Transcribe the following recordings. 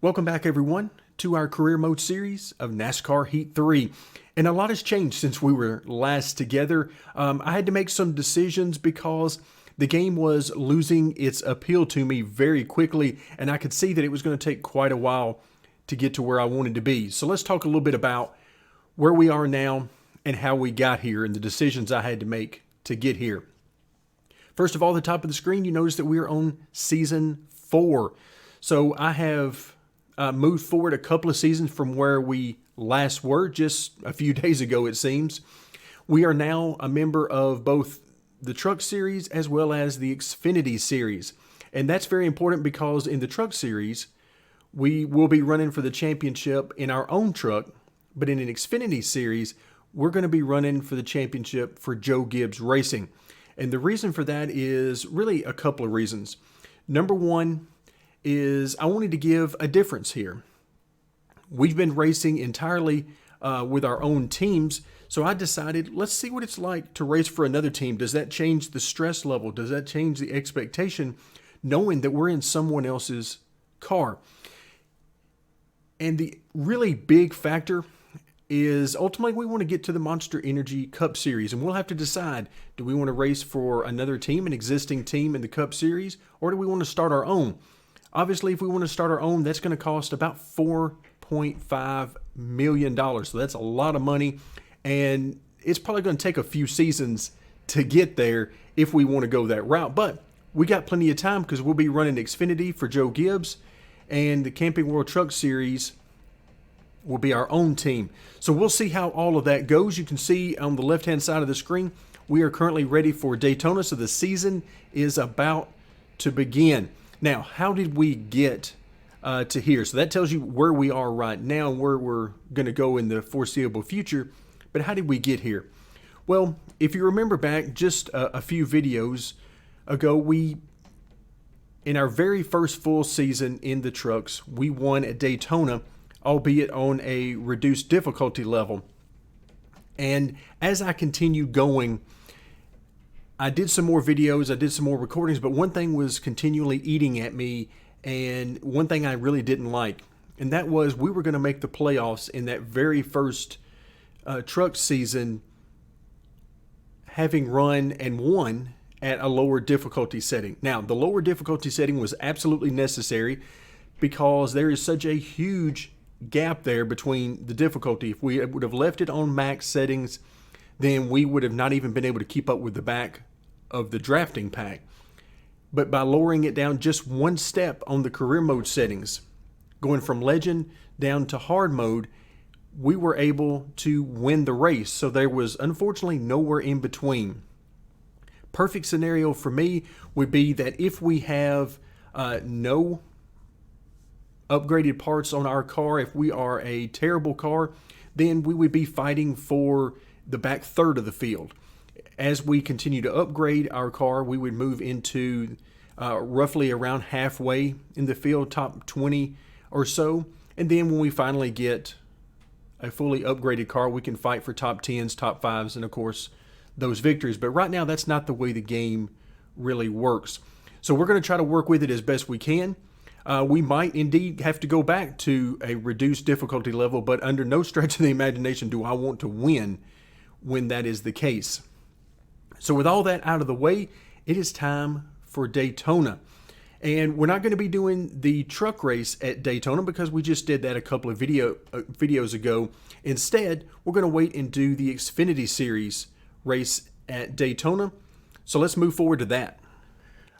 Welcome back, everyone, to our career mode series of NASCAR Heat 3. And a lot has changed since we were last together. I had to make some decisions because the game was losing its appeal to me very quickly, and I could see that it was going to take quite a while to get to where I wanted to be. So let's talk a little bit about where we are now and how we got here and the decisions I had to make to get here. First of all, at the top of the screen, you notice that we are on Season 4. So I have moved forward a couple of seasons from where we last were, just a few days ago it seems. We are now a member of both the Truck Series as well as the Xfinity Series. And that's very important because in the Truck Series, we will be running for the championship in our own truck, but in an Xfinity Series, we're going to be running for the championship for Joe Gibbs Racing. And the reason for that is really a couple of reasons. Number one is I wanted to give a difference here. We've been racing entirely with our own teams, so I decided let's see what it's like to race for another team. Does that change the stress level? Does that change the expectation knowing that we're in someone else's car? And the really big factor is ultimately we want to get to the Monster Energy Cup Series, and we'll have to decide, do we want to race for another team, an existing team in the Cup Series, or do we want to start our own? Obviously, if we want to start our own, that's going to cost about $4.5 million. So that's a lot of money, and it's probably going to take a few seasons to get there if we want to go that route. But we got plenty of time because we'll be running Xfinity for Joe Gibbs, and the Camping World Truck Series will be our own team. So we'll see how all of that goes. You can see on the left-hand side of the screen, we are currently ready for Daytona, so the season is about to begin. Now, how did we get to here? So that tells you where we are right now and where we're going to go in the foreseeable future. But how did we get here? Well, if you remember back just a few videos ago, in our very first full season in the trucks, we won at Daytona, albeit on a reduced difficulty level. And as I continued going, I did some more videos, I did some more recordings, but one thing was continually eating at me, and one thing I really didn't like, and that was we were going to make the playoffs in that very first truck season, having run and won at a lower difficulty setting. Now, the lower difficulty setting was absolutely necessary because there is such a huge gap there between the difficulty. If we would have left it on max settings, then we would have not even been able to keep up with the back of the drafting pack. But by lowering it down just one step on the career mode settings, going from legend down to hard mode, we were able to win the race. So there was unfortunately nowhere in between. Perfect scenario for me would be that if we have no upgraded parts on our car, if we are a terrible car, then we would be fighting for the back third of the field. As we continue to upgrade our car, we would move into roughly around halfway in the field, top 20 or so. And then when we finally get a fully upgraded car, we can fight for top 10s, top 5s, and of course, those victories. But right now, that's not the way the game really works. So we're going to try to work with it as best we can. We might indeed have to go back to a reduced difficulty level, but under no stretch of the imagination do I want to win when that is the case. So with all that out of the way, it is time for Daytona. And we're not going to be doing the truck race at Daytona because we just did that a couple of videos ago. Instead, we're going to wait and do the Xfinity Series race at Daytona. So let's move forward to that.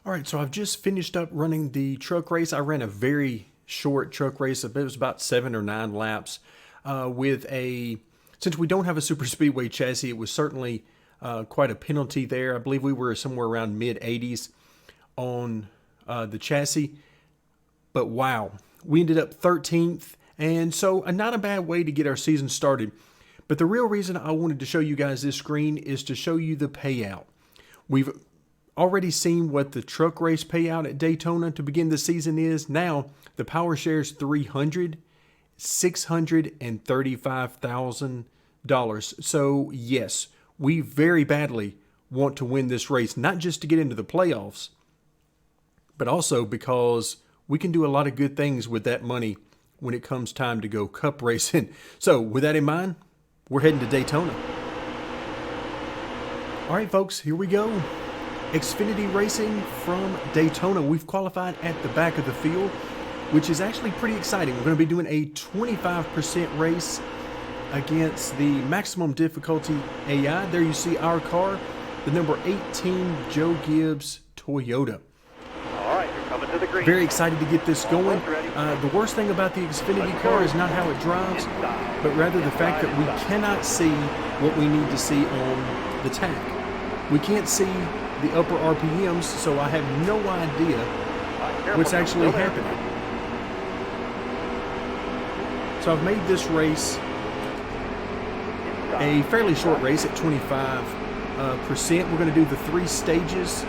All right, so I've just finished up running the truck race. I ran a very short truck race. It was about 7 or 9 laps since we don't have a super speedway chassis, it was certainly quite a penalty there. I believe we were somewhere around mid-80s on the chassis. But wow, we ended up 13th, and so not a bad way to get our season started. But the real reason I wanted to show you guys this screen is to show you the payout. We've already seen what the truck race payout at Daytona to begin the season is. Now, the Power Share's $635,000. So yes, we very badly want to win this race, not just to get into the playoffs, but also because we can do a lot of good things with that money when it comes time to go cup racing. So with that in mind, we're heading to Daytona. All right, folks, here we go. Xfinity Racing from Daytona. We've qualified at the back of the field, which is actually pretty exciting. We're going to be doing a 25% race against the maximum difficulty AI. There you see our car, the number 18 Joe Gibbs Toyota. All right, you're coming to the green. Very excited to get this going. The worst thing about the Xfinity car is not how it drives, but rather the fact that we cannot see what we need to see on the tag. We can't see the upper RPMs, so I have no idea what's actually happening. So I've made this race a fairly short race at 25%. We're going to do the 3 stages.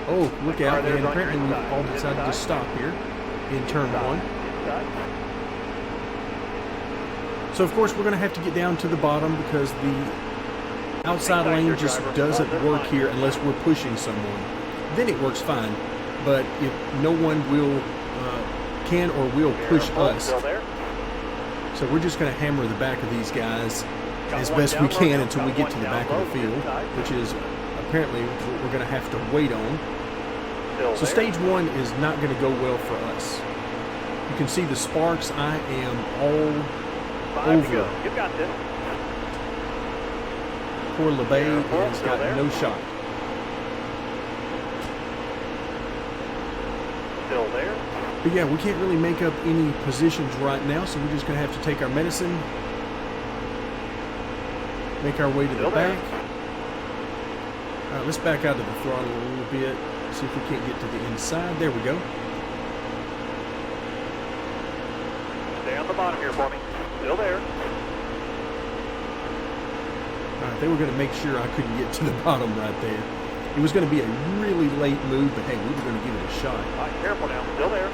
Oh, look out, and apparently we've all decided to stop here in turn 1. So of course we're going to have to get down to the bottom because the outside lane just doesn't work here unless we're pushing someone. Then it works fine, but if no one will, can or will push us, so we're just going to hammer the back of these guys as best we can until we get to the back of the field, which is apparently what we're going to have to wait on. So stage 1 is not going to go well for us. You can see the sparks. I am all over. You got this. Poor LeBay has got no shot. Still there. But yeah, we can't really make up any positions right now, so we're just going to have to take our medicine, make our way to the back. All right, let's back out of the throttle a little bit, see if we can't get to the inside. There we go. Stay on the bottom here for me. Still there. All right, they were going to make sure I couldn't get to the bottom right there. It was going to be a really late move, but hey, we were going to give it a shot. All right, careful now. Still there.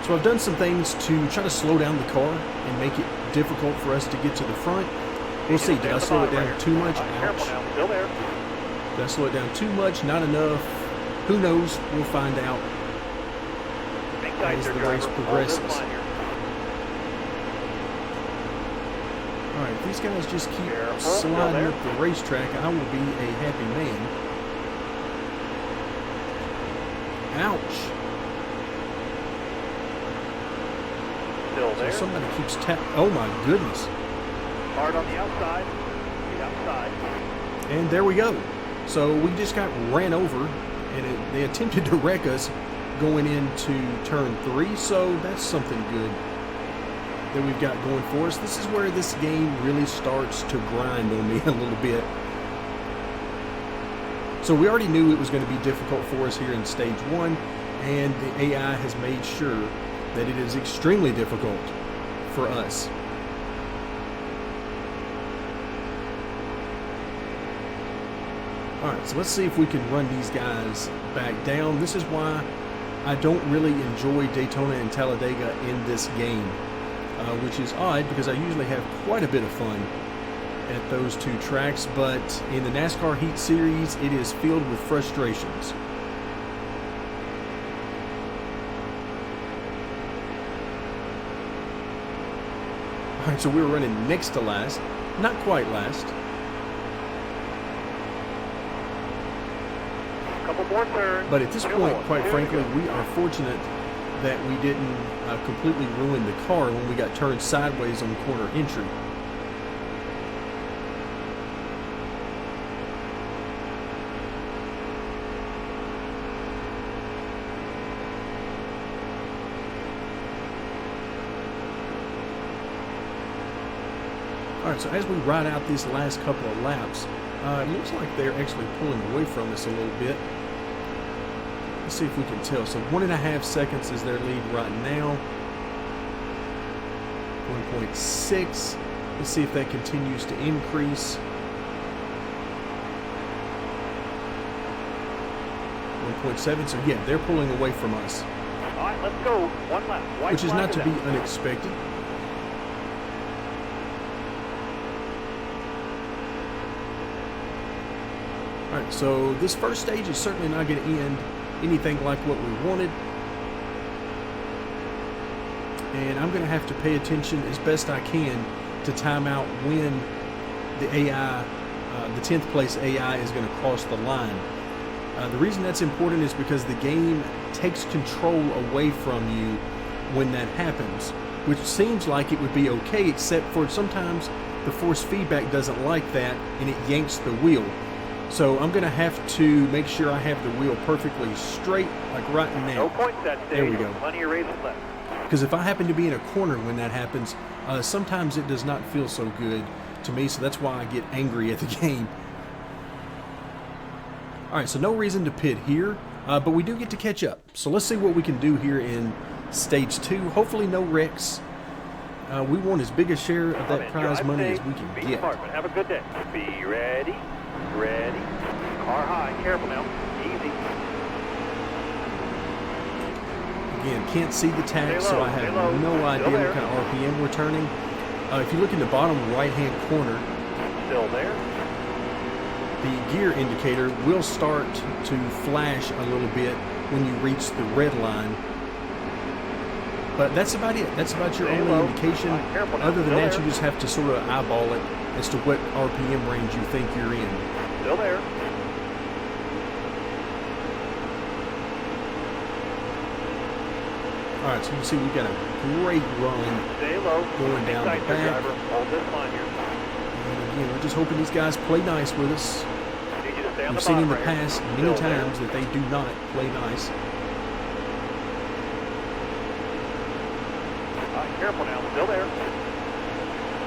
So I've done some things to try to slow down the car and make it difficult for us to get to the front. We'll see. Did I slow it down too much? Careful now. Still there. Did I slow it down too much? Not enough? Who knows? We'll find out as the race progresses. All right, if these guys just keep sliding up the racetrack, I will be a happy man. Ouch. Still there. So somebody keeps tapping. Oh my goodness. Hard on the outside. The outside. And there we go. So we just got ran over, and they attempted to wreck us going into turn 3. So that's something good that we've got going for us. This is where this game really starts to grind on me a little bit. So we already knew it was going to be difficult for us here in stage 1, and the AI has made sure that it is extremely difficult for us. All right, so let's see if we can run these guys back down. This is why I don't really enjoy Daytona and Talladega in this game, which is odd because I usually have quite a bit of fun at those 2 tracks, but in the NASCAR Heat Series, it is filled with frustrations. All right, so we were running next to last, not quite last. Couple more turns. But at this point, quite frankly, we are fortunate that we didn't completely ruin the car when we got turned sideways on corner entry. All right, so as we ride out these last couple of laps, it looks like they're actually pulling away from us a little bit. Let's see if we can tell. So 1.5 seconds is their lead right now. 1.6. Let's see if that continues to increase. 1.7. So yeah, they're pulling away from us. All right, let's go. One lap. Which is not to be unexpected. Alright, so this first stage is certainly not going to end anything like what we wanted. and I'm going to have to pay attention as best I can to time out when the AI, the 10th place AI is going to cross the line. The reason that's important is because the game takes control away from you when that happens, which seems like it would be okay, except for sometimes the force feedback doesn't like that and it yanks the wheel. So I'm going to have to make sure I have the wheel perfectly straight, like right now. No points that stage. There we go. Plenty of races left. Because if I happen to be in a corner when that happens, sometimes it does not feel so good to me, so that's why I get angry at the game. Alright, so no reason to pit here, but we do get to catch up. So let's see what we can do here in Stage 2. Hopefully no wrecks. We want as big a share of that prize money as we can get. Smart, but have a good day. Be ready. Ready. Car high. Careful now. Easy. Again, can't see the tach, so I have no idea what kind of RPM we're turning. If you look in the bottom right-hand corner, Still there. the gear indicator will start to flash a little bit when you reach the red line. But that's about it. That's about your only indication. Other than that, you just have to sort of eyeball it as to what RPM range you think you're in. Still there. Alright, so you can see we've got a great run Stay low. going down the Inside your back. driver. Hold this line here. And again, we're just hoping these guys play nice with us. Need you to stay on We've the seen in bottom the right here. past many Still there. times that they do not play nice. Careful now. Still there.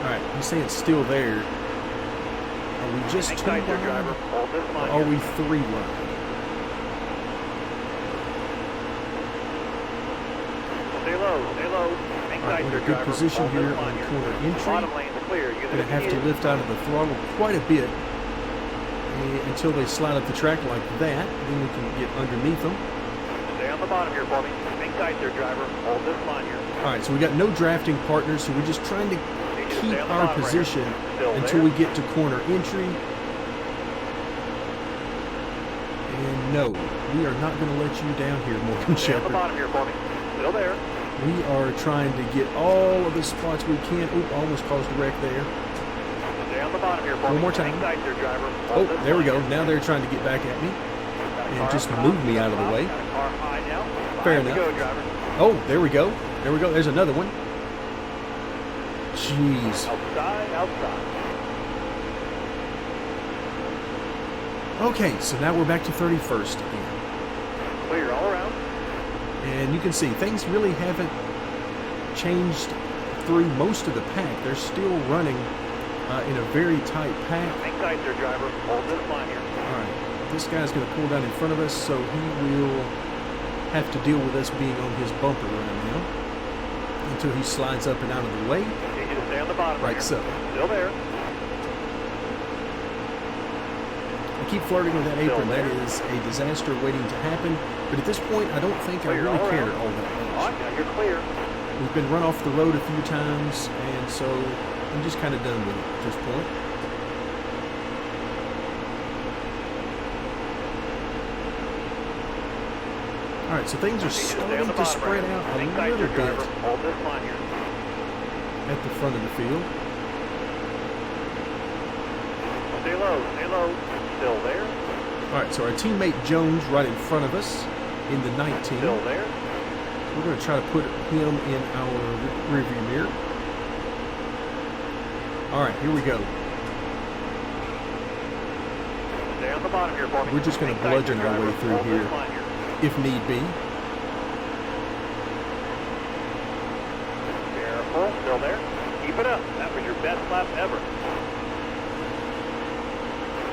Alright, he's saying it's still there. Are we just two Inside your driver. wide? Hold this Or line are here. we three wide? Stay low. Stay low. Alright, Inside we're your in a good driver. position Hold this here line on here. corner entry. Bottom lane's clear. Use it Gonna if have you to need it. lift out of the throttle quite a bit until they slide up the track like that. Then we can get underneath them. Stay on the bottom here for me. Hang tight there, driver. Hold this line here. Alright, so we got no drafting partners, so we're just trying to Need you to keep stay on the our bottom right position here. Still until there. we get to corner entry. And no, we are not going to let you down here, Morgan Stay on the Shepherd. bottom here for me. Still there. We are trying to get all of the spots we can. Oop, almost caused a wreck there. Stay on the bottom here for One me. more time. Hang tight there, driver. Oh, Hold this there we line go. here. Now they're trying to get back at me. Got a And car just up move top, me got out of the top, way. Got a car high now. Fair Time to enough. go, driver. Oh, there we go. There we go. There's another one. Jeez. Outside, outside. Okay, so now we're back to 31st again. Clear all around. And you can see things really haven't changed through most of the pack. They're still running in a very tight pack. Hang tight there, driver. Hold this line here. Alright, this guy's going to pull down in front of us, so he will have to deal with us being on his bumper right now until he slides up and out of the way. Need you to stay on the bottom Right, here. so Still there. I keep flirting with that apron. That is a disaster waiting to happen. But at this point, I don't think I Clear really all care around. all that On much. now, you're clear. We've been run off the road a few times, and so I'm just kind of done with it at this point. All right, so things are Need you to stay on starting the to bottom spread right. out a Hang tight little there, bit driver. Hold this line here. at the front of the field. Stay low. Stay low. Still there. All right, so our teammate Jones right in front of us in the 19. Still there. We're going to try to put him in our rearview mirror. All right, here we go. Stay on the bottom here for me. We're just gonna Hang tight there, bludgeon our way driver. through Hold here. this line here. If need be. Careful. Still there. Keep it up. That was your best lap ever.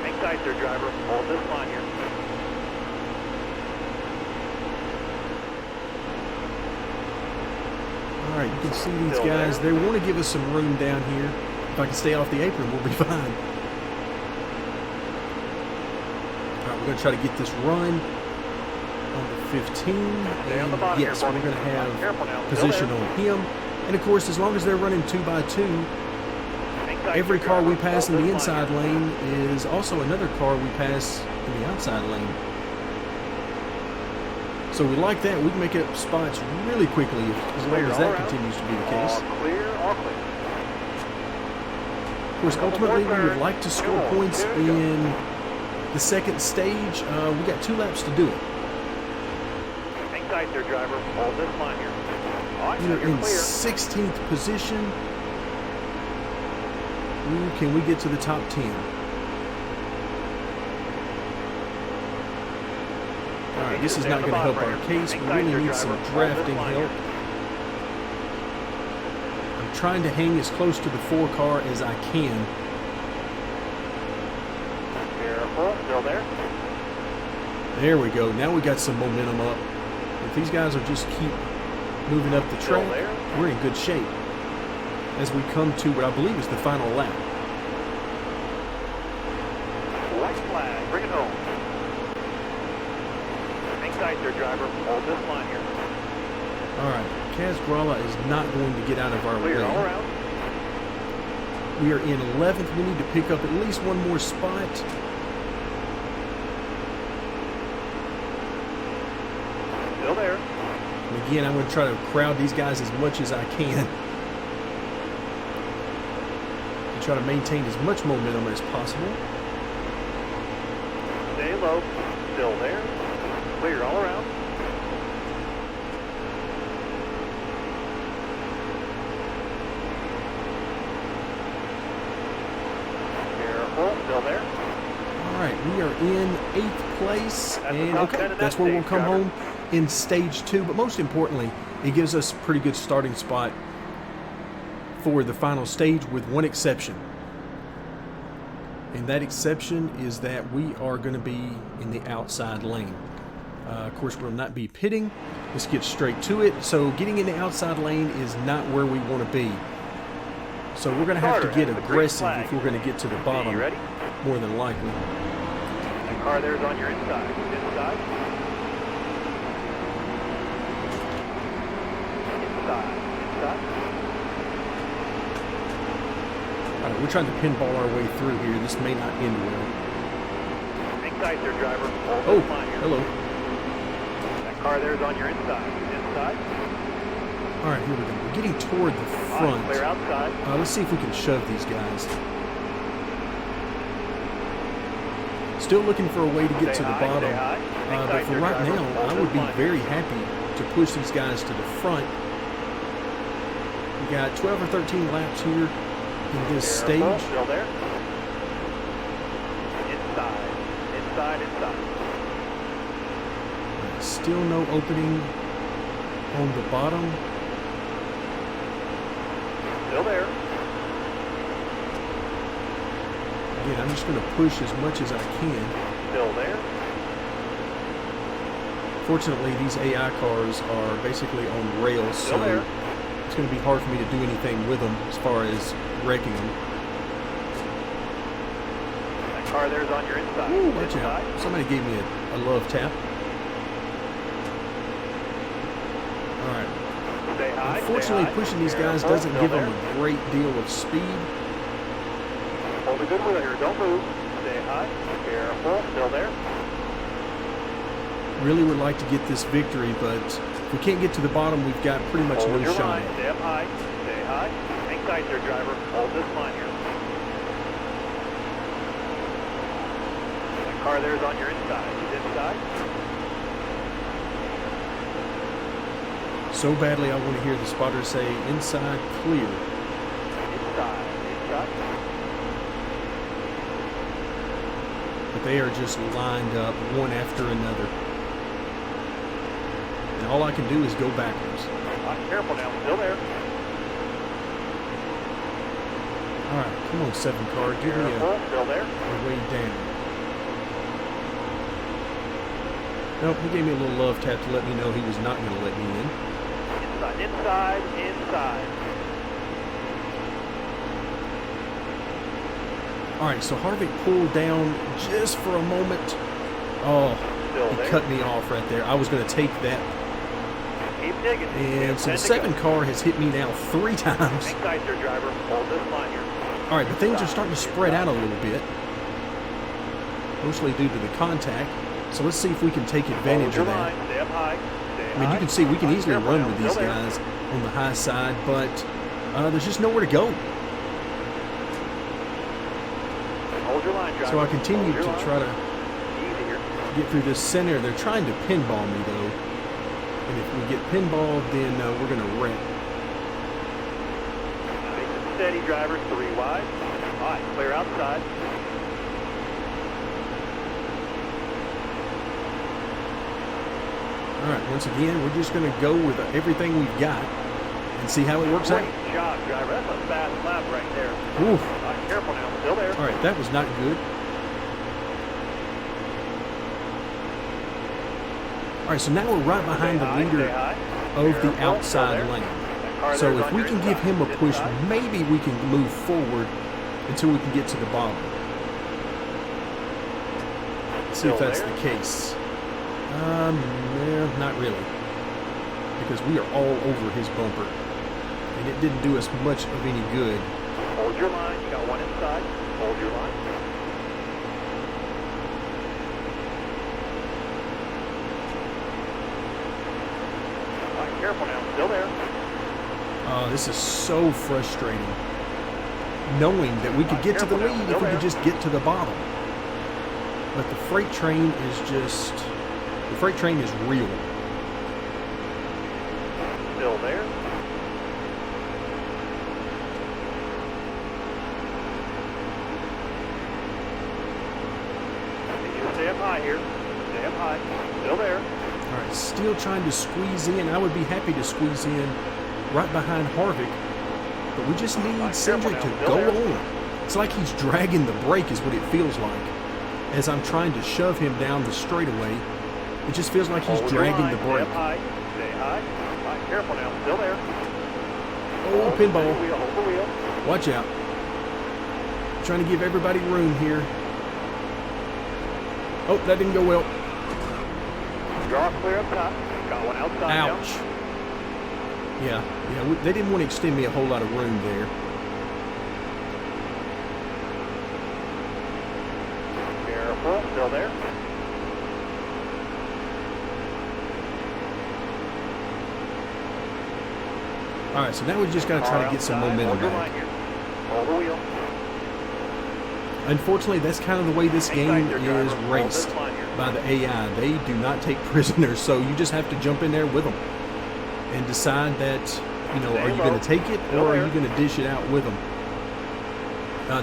Hang tight there, driver. Hold this line here. All right, you can see these Still guys. there. They want to give us some room down here. If I can stay off the apron, we'll be fine. All right, we're going to try to get this run on the 15. Stay on the And bottom yes, here, we're buddy. going to have Careful now. Still position there. on him. And of course, as long as they're running 2x2, Hang tight every there, car we driver. pass in Hold the this line inside here. lane is also another car we pass in the outside lane. So we like that. We can make up spots really quickly as long as that continues to be the case. All clear, all clear. Of course, ultimately, we would like to score points in the second stage. We got 2 laps to do it. Hang tight there, driver. Hold this line here. All right, We're you're in clear. 16th position. Ooh, can we get to the top 10? All right, this is not going to help our case. We really need some drafting help. I'm trying to hang as close to the 4 car as I can. Careful, still there. There we go. Now we got some momentum up. If these guys will just keep moving up the track, we're in good shape as we come to what I believe is the final lap. White flag, bring it home. Hang tight there, driver. Hold this line here. All right, Kaz Grala is not going to get out of our way. Clear all around. We are in 11th. We need to pick up at least one more spot. Still there. And again, I'm going to try to crowd these guys as much as I can. And try to maintain as much momentum as possible. Stay low. Still there. Clear all around. Careful. Still there. All right, we are in 8th place. And top 10 okay, in that that's where we'll stage, come driver. home in stage 2. But most importantly, it gives us a pretty good starting spot for the final stage with one exception. And that exception is that we are going to be in the outside lane. Of course, we'll not be pitting. Let's get straight to it. So getting in the outside lane is not where we want to be. So we're going to have to get aggressive if we're going to get to the bottom, You ready? more than likely. That car there's on your inside. Inside. Inside. All right, we're trying to pinball our way through here. This may not end well. Hang tight there, driver. Hold Oh, this line here. hello. That car there's on your inside. Inside. All right, here we go. We're getting toward the All right, front. clear outside. Let's see if we can shove these guys. Still looking for a way to get to the bottom. Stay high. Hang But tight for there, right driver. now, Hold I this would be line. very happy to push these guys to the front. We got 12 or 13 laps here in this Careful, stage. Still there. Inside. Inside. Still no opening on the bottom. Still there. Again, I'm just going to push as much as I can. Still there. Fortunately, these AI cars are basically on rails, Still so there. it's going to be hard for me to do anything with them as far as wrecking them. That car there's on your inside. Ooh, watch out. Inside. Somebody gave me a love tap. All right. Stay high. Unfortunately, stay high. pushing these guys Careful, doesn't still give there. them a great deal of speed. Hold a good wheel here. Don't move. Stay high. Careful. Still there. Really would like to get this victory, but if we can't get to the bottom, we've got pretty much Hold no your shot. line. Stay up high. Stay high. Hang tight there, driver. Hold this line here. That car there's on your inside. He's inside. So badly I want to hear the spotter say, inside clear. Inside. But they are just lined up one after another. And all I can do is go backwards. Careful now. Still there. All right, come on, 7 car, give me Careful. Still there. a way down. Nope, he gave me a little love tap to let me know he was not going to let me in. Inside. All right, so Harvick pulled down just for a moment. Oh, Still he there. cut me off right there. I was going to take that. Keep digging. And so the 10 to 7 go. car has hit me now 3 times. Hang tight there, driver. Hold this line here. All right, but things are starting to spread out a little bit, mostly due to the contact. So let's see if we can take advantage of that. Stay up high. I mean, you can see we can easily run with these guys on the high side, but there's just nowhere to go. Hold your line, driver. So I continue to try to Easy here. get through this center. They're trying to pinball me, though. And if we get pinballed, then we're going to wreck. Nice and steady, driver. 3 wide. All right, clear outside. All right, once again, we're just going to go with everything we've got and see how it works out. Great job, driver. That's a fast lap right there. Oof. All right, careful now. Still there. All right, that was not good. All right, so now we're right behind the leader of the outside lane. So if we can give him a push, maybe we can move forward until we can get to the bottom. Let's see if that's the case. Not really. Because we are all over his bumper. And it didn't do us much of any good. Hold your line. You got one inside. Hold your line. All right, careful now. Still there. Oh, this is so frustrating. Knowing that we could get to the lead if we could just get to the bottom. But the freight train is just... The freight train is real. Still there. You stay up high here. Stay up high. Still there. All right, still trying to squeeze in. I would be happy to squeeze in right behind Harvick. But we just need Cedric to go on. It's like he's dragging the brake is what it feels like. As I'm trying to shove him down the straightaway, it just feels like he's dragging the brake. Stay high. Stay high. All right, careful now. Still there. Oh, pinball. Hold the wheel. Watch out. Trying to give everybody room here. Oh, that didn't go well. Draw clear up top. Got one outside. Ouch. Yeah, they didn't want to extend me a whole lot of room there. Careful. Still there. All right, so now we just got to try to get some momentum back. Hold the wheel. Unfortunately, that's kind of the way this game is raced by the AI. They do not take prisoners, so you just have to jump in there with them and decide that, you know, are you going to take it or are you going to dish it out with them?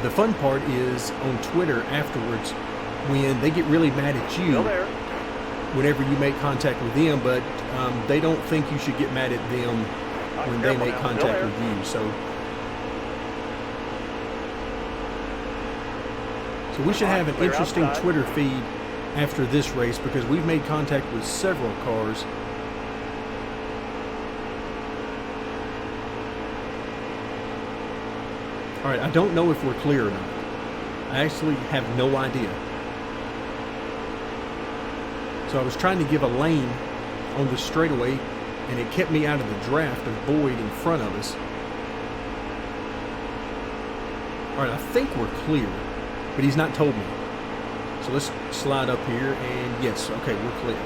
The fun part is on Twitter afterwards when they get really mad at you whenever you make contact with them, but they don't think you should get mad at them when they make contact with you. So we should have an interesting Twitter feed after this race because we've made contact with several cars. All right, I don't know if we're clear or not. I actually have no idea. So I was trying to give a lane on the straightaway, and it kept me out of the draft of Boyd in front of us. All right, I think we're clear, but he's not told me. So let's slide up here, and yes, okay, we're clear.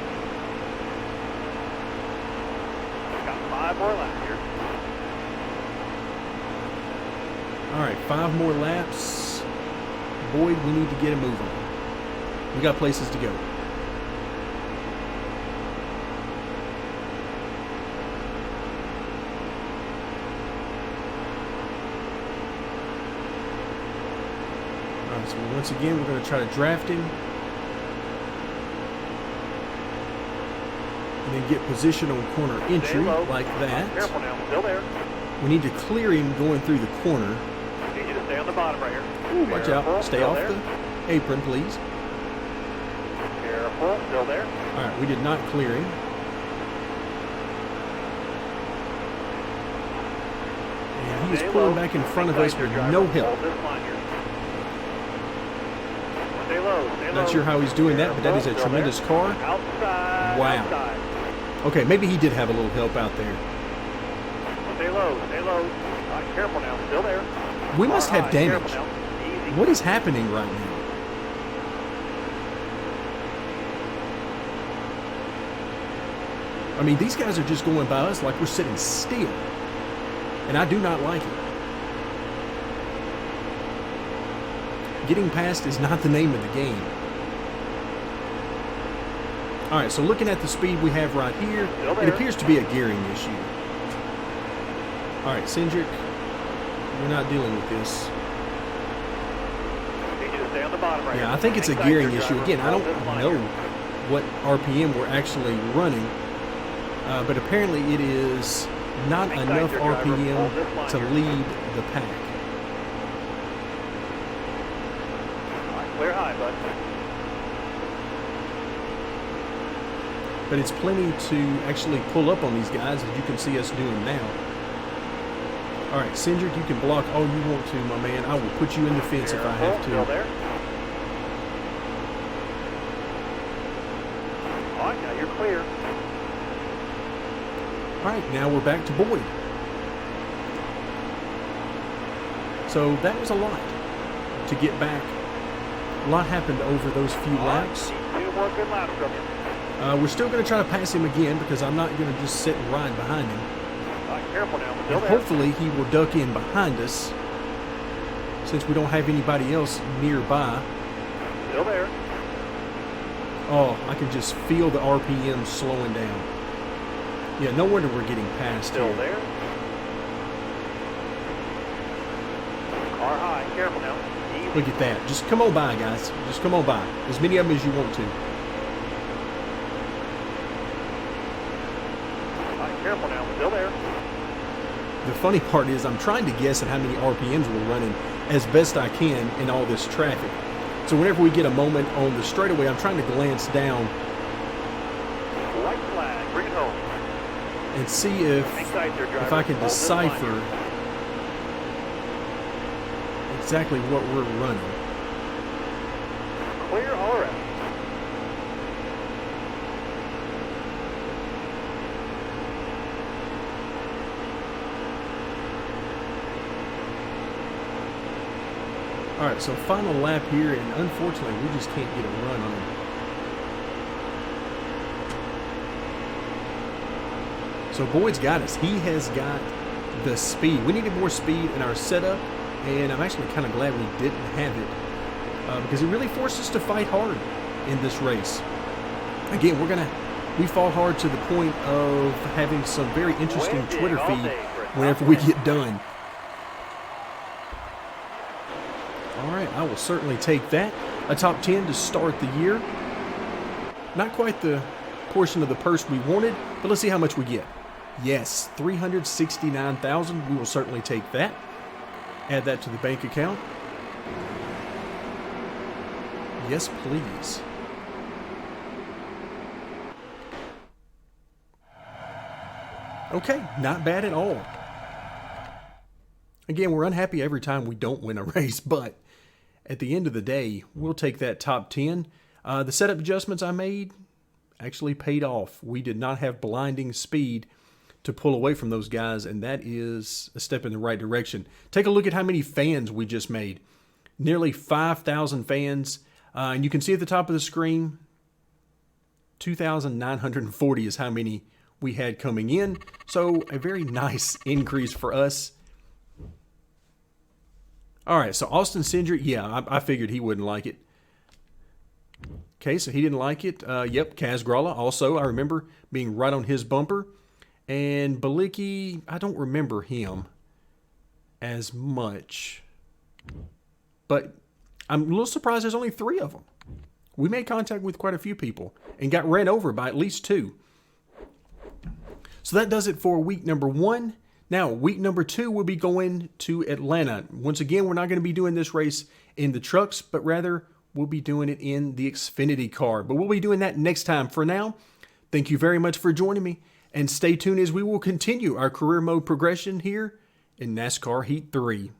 Got 5 more laps here. All right, 5 more laps. Boyd, we need to get a move on. We got places to go. So once again, we're going to try to draft him. And then get position on corner entry like that. Careful now, still there. We need to clear him going through the corner. Need you to stay on the bottom right here. Ooh, watch out. Stay off the apron, please. Careful, still there. All right, we did not clear him. And he is pulling back in front of us with no help. Stay low, stay low. Not sure how he's doing that, but that is a tremendous car. Outside. Wow. Outside. Okay, maybe he did have a little help out there. Stay low, stay low. All right, careful now, still there. We must have damage. What is happening right now? I mean, these guys are just going by us like we're sitting still. And I do not like it. Getting past is not the name of the game. All right, so looking at the speed we have right here, it appears to be a gearing issue. All right, Cindric, we're not dealing with this. Yeah, I think it's a gearing issue. Again, I don't know what RPM we're actually running, but apparently it is not enough RPM to lead the pack. Clear high, bud. But it's plenty to actually pull up on these guys, as you can see us doing now. All right, Cindric, you can block all you want to, my man. I will put you in the fence if I have to. Still there. All right, now you're clear. All right, now we're back to Boyd. So that was a lot to get back. A lot happened over those few laps. 2 more good laps from you. We're still going to try to pass him again because I'm not going to just sit and ride behind him. All right, careful now. And hopefully he will duck in behind us since we don't have anybody else nearby. Still there. Oh, I can just feel the RPM slowing down. Yeah, no wonder we're getting past Still here. there. Car high. Careful now. Easy. Look at that. Just come on by, guys. Just come on by. As many of them as you want to. All right, careful now. Still there. The funny part is I'm trying to guess at how many RPMs we're running as best I can in all this traffic. So whenever we get a moment on the straightaway, I'm trying to glance down White flag. Bring it home. and see if I can decipher exactly what we're running. Clear all right. All right, so final lap here, and unfortunately, we just can't get a run on him. So Boyd's got us. He has got the speed. We needed more speed in our setup, and I'm actually kind of glad we didn't have it because it really forced us to fight hard in this race. Again, we fought hard to the point of having some very interesting Twitter feed whenever we get done. All right, I will certainly take that. A top 10 to start the year. Not quite the portion of the purse we wanted, but let's see how much we get. Yes, $369,000. We will certainly take that. Add that to the bank account. Yes, please. Okay, not bad at all. Again, we're unhappy every time we don't win a race, but at the end of the day, we'll take that top 10. The setup adjustments I made actually paid off. We did not have blinding speed to pull away from those guys, and that is a step in the right direction. Take a look at how many fans we just made. Nearly 5,000 fans. And you can see at the top of the screen, 2,940 is how many we had coming in. So a very nice increase for us. All right, so Austin Cindric, yeah, I figured he wouldn't like it. Okay, so he didn't like it. Yep, Kaz Grala also, I remember being right on his bumper. And Balicki, I don't remember him as much. But I'm a little surprised there's only 3 of them. We made contact with quite a few people and got ran over by at least 2. So that does it for week number 1. Now, week number 2, we'll be going to Atlanta. Once again, we're not going to be doing this race in the trucks, but rather we'll be doing it in the Xfinity car. But we'll be doing that next time. For now, thank you very much for joining me, and stay tuned as we will continue our career mode progression here in NASCAR Heat 3.